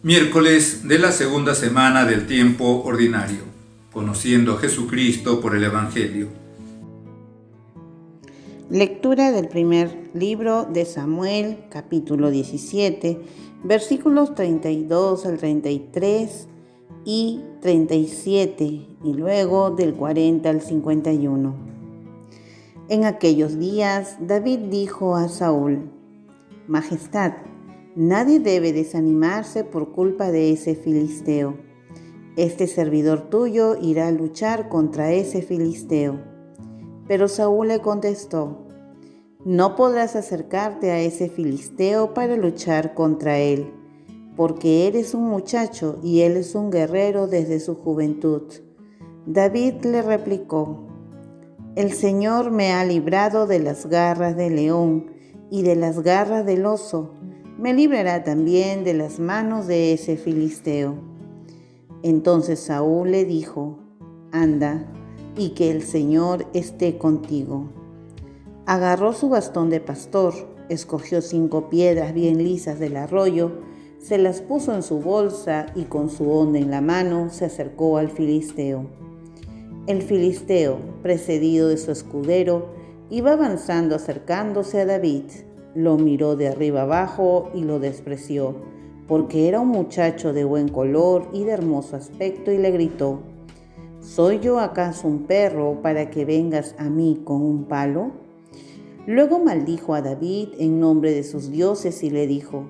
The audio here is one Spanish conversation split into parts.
Miércoles de la segunda semana del tiempo ordinario, conociendo a Jesucristo por el Evangelio. Lectura del primer libro de Samuel, capítulo 17, versículos 32 al 33 y 37, y luego del 40 al 51. En aquellos días, David dijo a Saúl: Majestad, nadie debe desanimarse por culpa de ese filisteo. Este servidor tuyo irá a luchar contra ese filisteo. Pero Saúl le contestó: No podrás acercarte a ese filisteo para luchar contra él, porque eres un muchacho y él es un guerrero desde su juventud. David le replicó: El Señor me ha librado de las garras del león y de las garras del oso. Me librará también de las manos de ese filisteo. Entonces Saúl le dijo: Anda, y que el Señor esté contigo. Agarró su bastón de pastor, escogió 5 piedras bien lisas del arroyo, se las puso en su bolsa y con su honda en la mano se acercó al filisteo. El filisteo, precedido de su escudero, iba avanzando acercándose a David. Lo miró de arriba abajo y lo despreció, porque era un muchacho de buen color y de hermoso aspecto, y le gritó: ¿Soy yo acaso un perro para que vengas a mí con un palo? Luego maldijo a David en nombre de sus dioses y le dijo: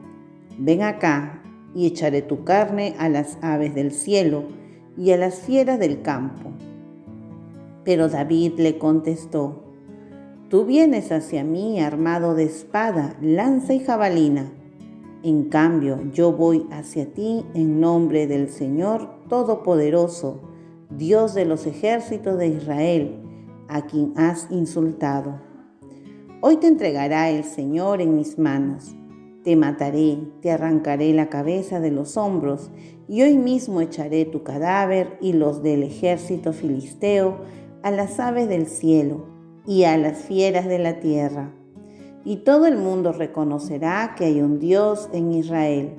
Ven acá y echaré tu carne a las aves del cielo y a las fieras del campo. Pero David le contestó: Tú vienes hacia mí armado de espada, lanza y jabalina. En cambio, yo voy hacia ti en nombre del Señor Todopoderoso, Dios de los ejércitos de Israel, a quien has insultado. Hoy te entregará el Señor en mis manos. Te mataré, te arrancaré la cabeza de los hombros, y hoy mismo echaré tu cadáver y los del ejército filisteo a las aves del cielo y a las fieras de la tierra. Y todo el mundo reconocerá que hay un Dios en Israel.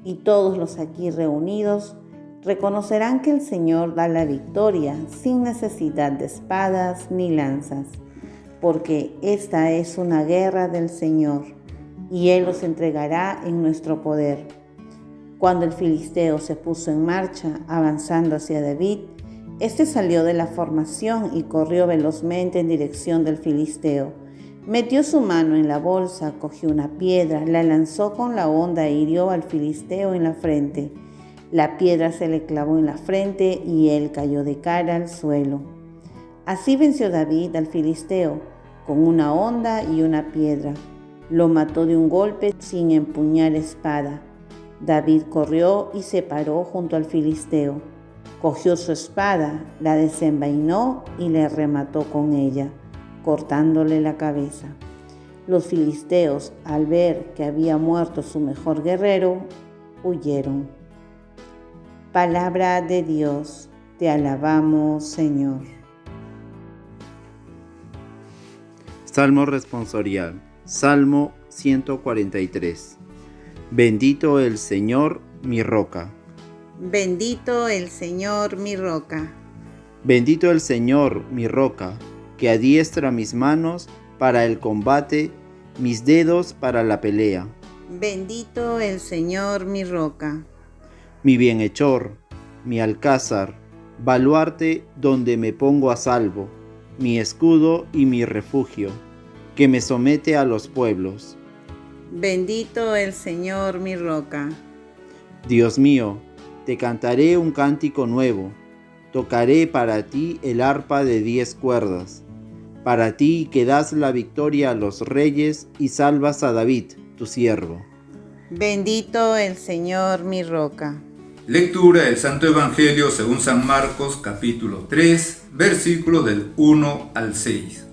Y todos los aquí reunidos reconocerán que el Señor da la victoria sin necesidad de espadas ni lanzas, porque esta es una guerra del Señor, y Él los entregará en nuestro poder. Cuando el filisteo se puso en marcha, avanzando hacia David, este salió de la formación y corrió velozmente en dirección del filisteo. Metió su mano en la bolsa, cogió una piedra, la lanzó con la honda e hirió al filisteo en la frente. La piedra se le clavó en la frente y él cayó de cara al suelo. Así venció David al filisteo, con una honda y una piedra. Lo mató de un golpe sin empuñar espada. David corrió y se paró junto al filisteo. Cogió su espada, la desenvainó y le remató con ella, cortándole la cabeza. Los filisteos, al ver que había muerto su mejor guerrero, huyeron. Palabra de Dios, te alabamos, Señor. Salmo responsorial, Salmo 143. Bendito el Señor, mi roca. Bendito el Señor, mi roca. Bendito el Señor, mi roca, que adiestra mis manos para el combate, mis dedos para la pelea. Bendito el Señor, mi roca. Mi bienhechor, mi alcázar, baluarte donde me pongo a salvo, mi escudo y mi refugio, que me somete a los pueblos. Bendito el Señor, mi roca. Dios mío, te cantaré un cántico nuevo, tocaré para ti el arpa de 10 cuerdas, para ti que das la victoria a los reyes y salvas a David, tu siervo. Bendito el Señor, mi roca. Lectura del Santo Evangelio según San Marcos, capítulo 3, versículos del 1 al 6.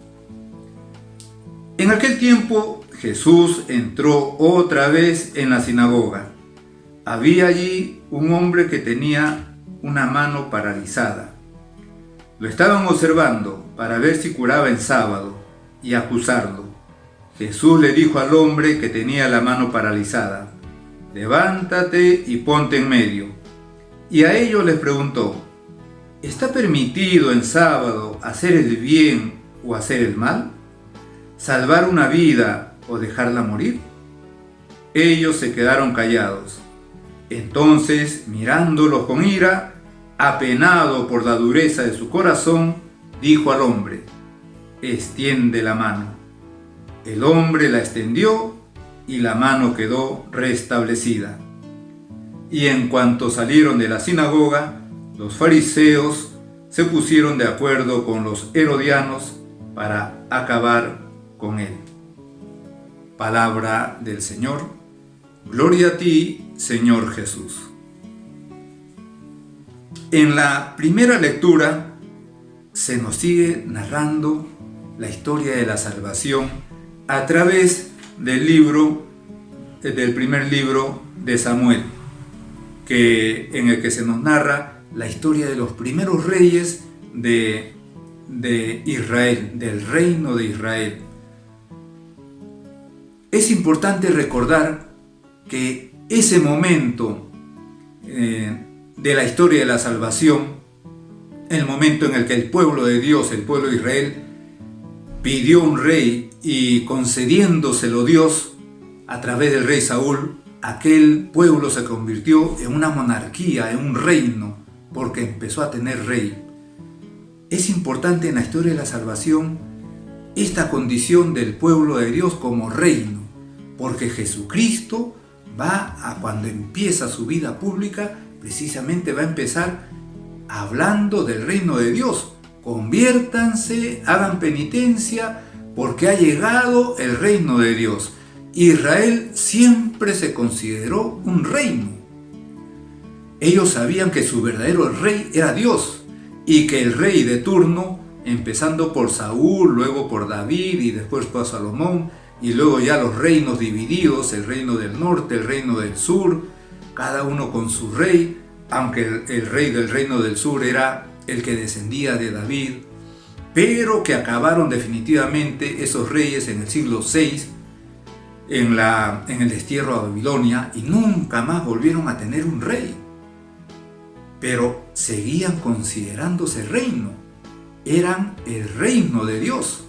En aquel tiempo Jesús entró otra vez en la sinagoga. Había allí un hombre que tenía una mano paralizada. Lo estaban observando para ver si curaba en sábado y acusarlo. Jesús le dijo al hombre que tenía la mano paralizada: levántate y ponte en medio. Y a ellos les preguntó, ¿está permitido en sábado hacer el bien o hacer el mal? ¿Salvar una vida o dejarla morir? Ellos se quedaron callados. Entonces, mirándolos con ira, apenado por la dureza de su corazón, dijo al hombre, extiende la mano. El hombre la extendió y la mano quedó restablecida. Y en cuanto salieron de la sinagoga, los fariseos se pusieron de acuerdo con los herodianos para acabar con él. Palabra del Señor. Gloria a ti, Señor Jesús. En la primera lectura se nos sigue narrando la historia de la salvación a través del primer libro de Samuel, en el que se nos narra la historia de los primeros reyes de Israel, del reino de Israel. Es importante recordar que ese momento de la historia de la salvación, el momento en el que el pueblo de Dios, el pueblo de Israel, pidió un rey y concediéndoselo Dios a través del rey Saúl, aquel pueblo se convirtió en una monarquía, en un reino, porque empezó a tener rey. Es importante en la historia de la salvación esta condición del pueblo de Dios como reino, porque Jesucristo cuando empieza su vida pública, precisamente va a empezar hablando del reino de Dios. Conviértanse, hagan penitencia, porque ha llegado el reino de Dios. Israel siempre se consideró un reino. Ellos sabían que su verdadero rey era Dios y que el rey de turno, empezando por Saúl, luego por David y después por Salomón, y luego ya los reinos divididos, el reino del norte, el reino del sur, cada uno con su rey, aunque el rey del reino del sur era el que descendía de David, pero que acabaron definitivamente esos reyes en el siglo VI, en el destierro a Babilonia, y nunca más volvieron a tener un rey. Pero seguían considerándose reino, eran el reino de Dios.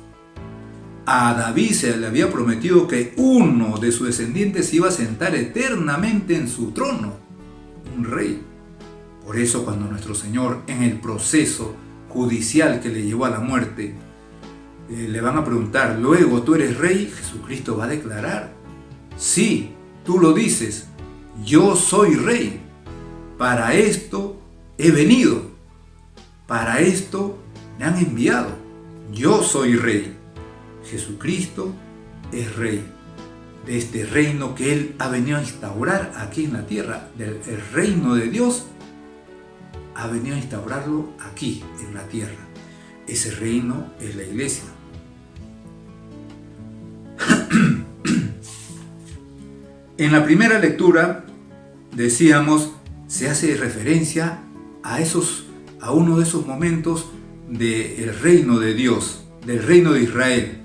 A David se le había prometido que uno de sus descendientes iba a sentar eternamente en su trono, un rey. Por eso cuando nuestro Señor, en el proceso judicial que le llevó a la muerte, le van a preguntar, luego tú eres rey, Jesucristo va a declarar, sí, tú lo dices, yo soy rey, para esto he venido, para esto me han enviado, yo soy rey. Jesucristo es rey de este reino que Él ha venido a instaurar aquí en la tierra, el reino de Dios, ha venido a instaurarlo aquí en la tierra. Ese reino es la iglesia. En la primera lectura, decíamos, se hace referencia a uno de esos momentos del reino de Dios, del reino de Israel,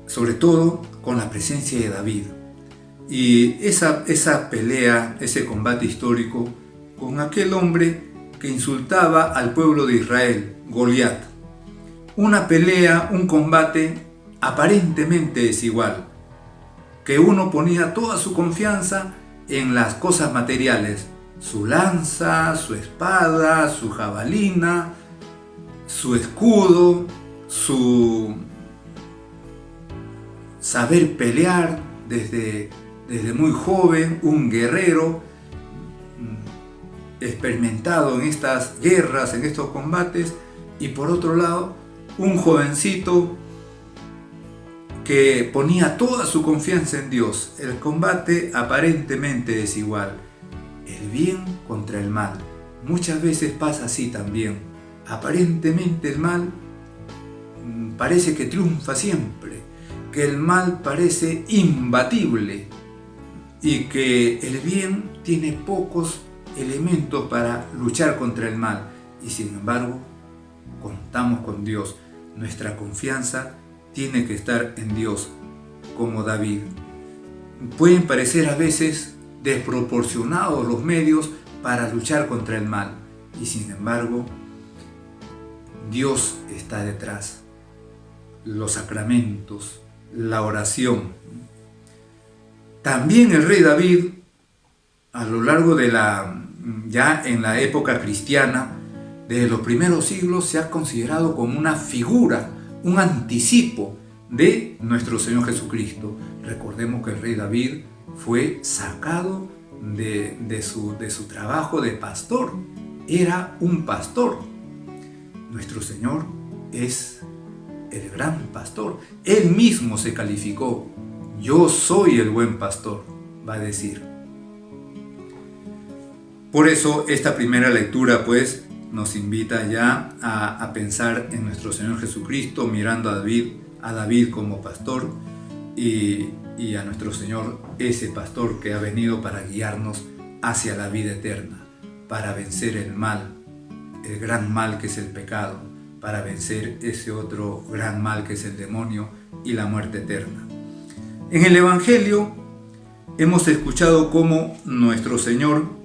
sobre todo con la presencia de David. Y esa pelea, ese combate histórico con aquel hombre que insultaba al pueblo de Israel, Goliat. Una pelea, un combate aparentemente desigual, que uno ponía toda su confianza en las cosas materiales, su lanza, su espada, su jabalina, su escudo, su saber pelear desde muy joven, un guerrero experimentado en estas guerras, en estos combates, y por otro lado, un jovencito que ponía toda su confianza en Dios. El combate aparentemente desigual, el bien contra el mal. Muchas veces pasa así también. Aparentemente el mal parece que triunfa siempre, que el mal parece imbatible y que el bien tiene pocos elementos para luchar contra el mal. Y sin embargo, contamos con Dios. Nuestra confianza tiene que estar en Dios, como David. pueden parecer a veces desproporcionados los medios para luchar contra el mal. Y sin embargo, Dios está detrás. Los sacramentos, la oración. También el rey David, a lo largo de ya en la época cristiana, desde los primeros siglos, se ha considerado como una figura, un anticipo de nuestro Señor Jesucristo. Recordemos que el rey David fue sacado de su trabajo de pastor. Era un pastor. Nuestro Señor es el gran pastor. Él mismo se calificó. Yo soy el buen pastor, va a decir. Por eso esta primera lectura pues nos invita ya a pensar en nuestro Señor Jesucristo, mirando a David como pastor y a nuestro Señor, ese pastor que ha venido para guiarnos hacia la vida eterna, para vencer el mal, el gran mal que es el pecado, para vencer ese otro gran mal que es el demonio y la muerte eterna. En el Evangelio hemos escuchado cómo nuestro Señor,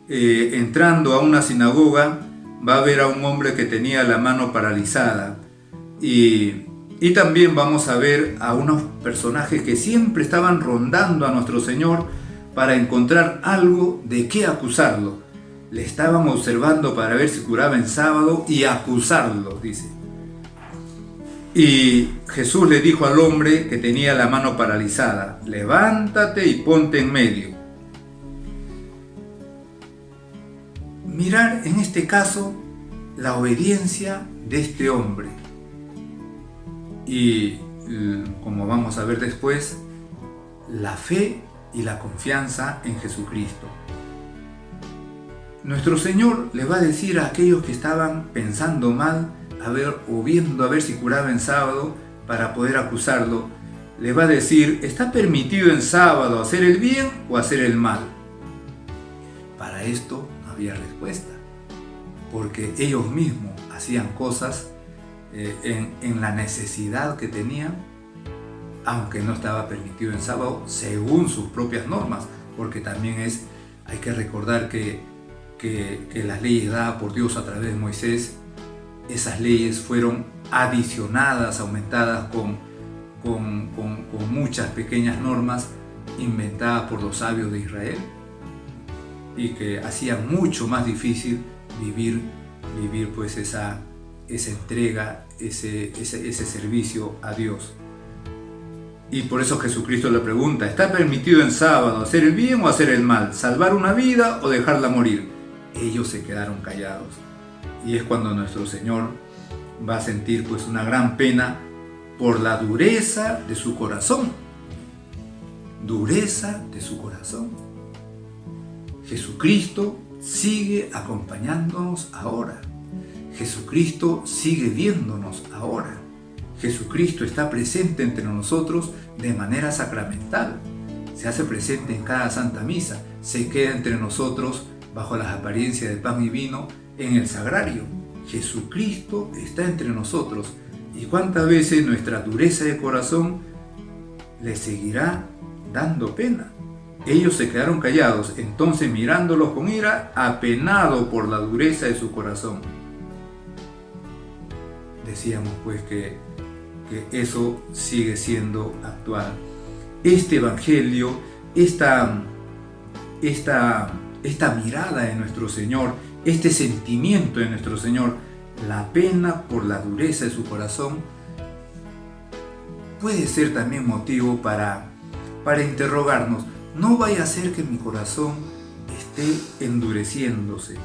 entrando a una sinagoga, va a ver a un hombre que tenía la mano paralizada y también vamos a ver a unos personajes que siempre estaban rondando a nuestro Señor para encontrar algo de qué acusarlo. Le estaban observando para ver si curaba en sábado y acusarlo, dice. Y Jesús le dijo al hombre que tenía la mano paralizada: levántate y ponte en medio. Mirar en este caso la obediencia de este hombre. Y como vamos a ver después, la fe y la confianza en Jesucristo. Nuestro Señor le va a decir a aquellos que estaban pensando mal, viendo a ver si curaba en sábado para poder acusarlo, le va a decir: ¿está permitido en sábado hacer el bien o hacer el mal? Para esto no había respuesta, porque ellos mismos hacían cosas en la necesidad que tenían, aunque no estaba permitido en sábado según sus propias normas, porque también hay que recordar que las leyes dadas por Dios a través de Moisés, esas leyes fueron adicionadas, aumentadas con muchas pequeñas normas inventadas por los sabios de Israel y que hacían mucho más difícil vivir pues esa entrega, ese servicio a Dios. Y por eso Jesucristo le pregunta: ¿está permitido en sábado hacer el bien o hacer el mal? ¿Salvar una vida o dejarla morir? Ellos se quedaron callados. Y es cuando nuestro Señor va a sentir pues una gran pena por la dureza de su corazón. Dureza de su corazón. Jesucristo sigue acompañándonos ahora. Jesucristo sigue viéndonos ahora. Jesucristo está presente entre nosotros de manera sacramental. Se hace presente en cada Santa Misa. Se queda entre nosotros bajo las apariencias de pan y vino en el sagrario. Jesucristo está entre nosotros. ¿Y cuántas veces nuestra dureza de corazón le seguirá dando pena? Ellos se quedaron callados, entonces mirándolos con ira, apenado por la dureza de su corazón. Decíamos pues que eso sigue siendo actual. Este Evangelio, esta mirada de nuestro Señor, este sentimiento de nuestro Señor, la pena por la dureza de su corazón, puede ser también motivo para interrogarnos. No vaya a ser que mi corazón esté endureciéndose.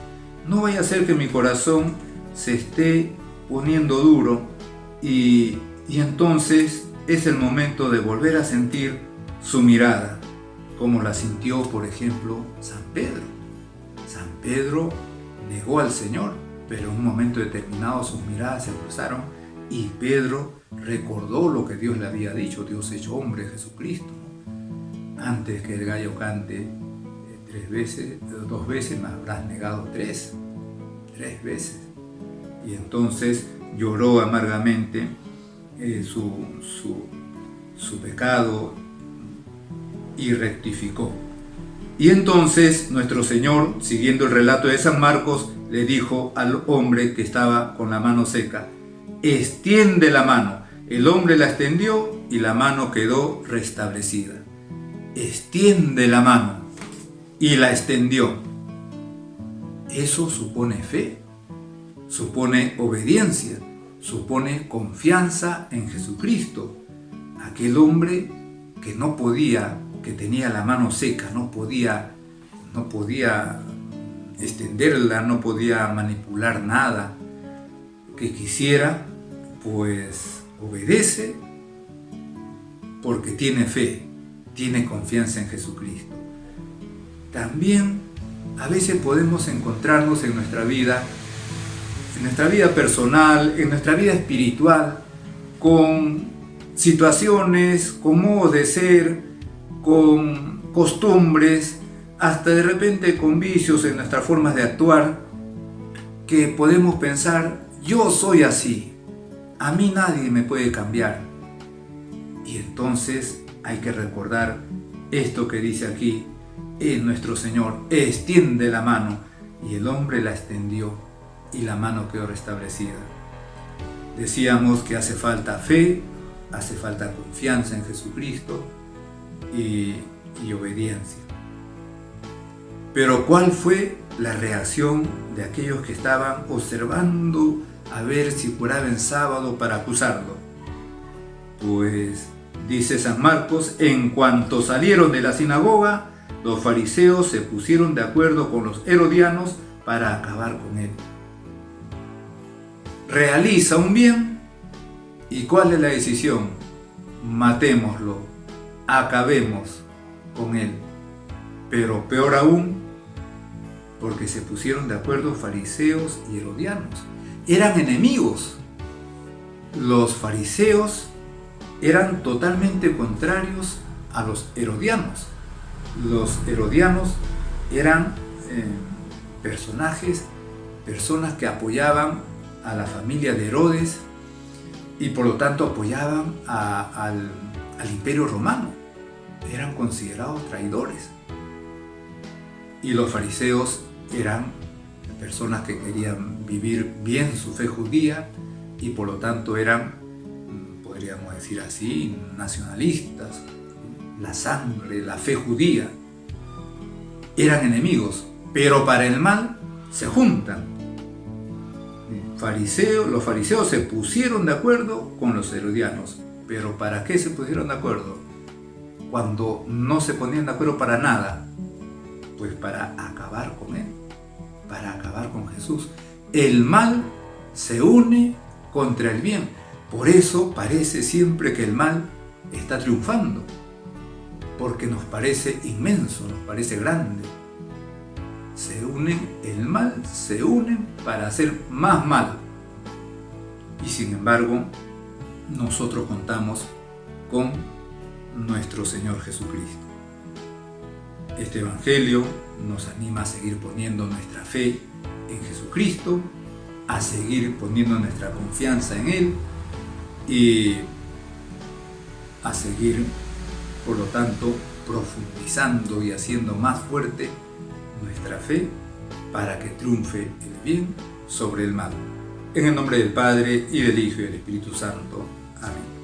No vaya a ser que mi corazón se esté poniendo duro y entonces es el momento de volver a sentir su mirada, como la sintió, por ejemplo, San Pedro. San Pedro negó al Señor, pero en un momento determinado sus miradas se cruzaron y Pedro recordó lo que Dios le había dicho, Dios hecho hombre, Jesucristo. Antes que el gallo cante 2 veces, me habrás negado 3 veces. Y entonces lloró amargamente su pecado y rectificó. Y entonces nuestro Señor, siguiendo el relato de San Marcos, le dijo al hombre que estaba con la mano seca: extiende la mano. El hombre la extendió y la mano quedó restablecida. Extiende la mano y la extendió. Eso supone fe, supone obediencia, supone confianza en Jesucristo. Aquel hombre que no podía, que tenía la mano seca, no podía extenderla, no podía manipular nada que quisiera, pues obedece porque tiene fe, tiene confianza en Jesucristo. También a veces podemos encontrarnos en nuestra vida personal, en nuestra vida espiritual, con situaciones, con modos de ser, con costumbres, hasta de repente con vicios en nuestras formas de actuar, que podemos pensar: yo soy así, a mí nadie me puede cambiar. Y entonces hay que recordar esto que dice aquí nuestro Señor: extiende la mano. Y el hombre la extendió y la mano quedó restablecida. Decíamos que hace falta fe, hace falta confianza en Jesucristo y obediencia. Pero ¿cuál fue la reacción de aquellos que estaban observando a ver si curaba en sábado para acusarlo? Pues dice San Marcos: en cuanto salieron de la sinagoga, los fariseos se pusieron de acuerdo con los herodianos para acabar con él. Realiza un bien, ¿y cuál es la decisión? Matémoslo, acabemos con él. Pero peor aún, porque se pusieron de acuerdo fariseos y herodianos. Eran enemigos. Los fariseos eran totalmente contrarios a los herodianos. Los herodianos eran personas que apoyaban a la familia de Herodes y por lo tanto apoyaban al imperio romano. Eran considerados traidores. Y los fariseos eran personas que querían vivir bien su fe judía y por lo tanto eran, podríamos decir así, nacionalistas. La sangre, la fe judía. Eran enemigos, pero para el mal se juntan. Los fariseos se pusieron de acuerdo con los herodianos. ¿Pero para qué se pusieron de acuerdo? Cuando no se ponían de acuerdo para nada, pues para acabar con él, para acabar con Jesús. El mal se une contra el bien. Por eso parece siempre que el mal está triunfando, porque nos parece inmenso, nos parece grande. Se unen, el mal se unen para hacer más mal. Y sin embargo, nosotros contamos con nuestro Señor Jesucristo. Este Evangelio nos anima a seguir poniendo nuestra fe en Jesucristo, a seguir poniendo nuestra confianza en Él y a seguir, por lo tanto, profundizando y haciendo más fuerte nuestra fe para que triunfe el bien sobre el mal. En el nombre del Padre, y del Hijo, y del Espíritu Santo. Amén.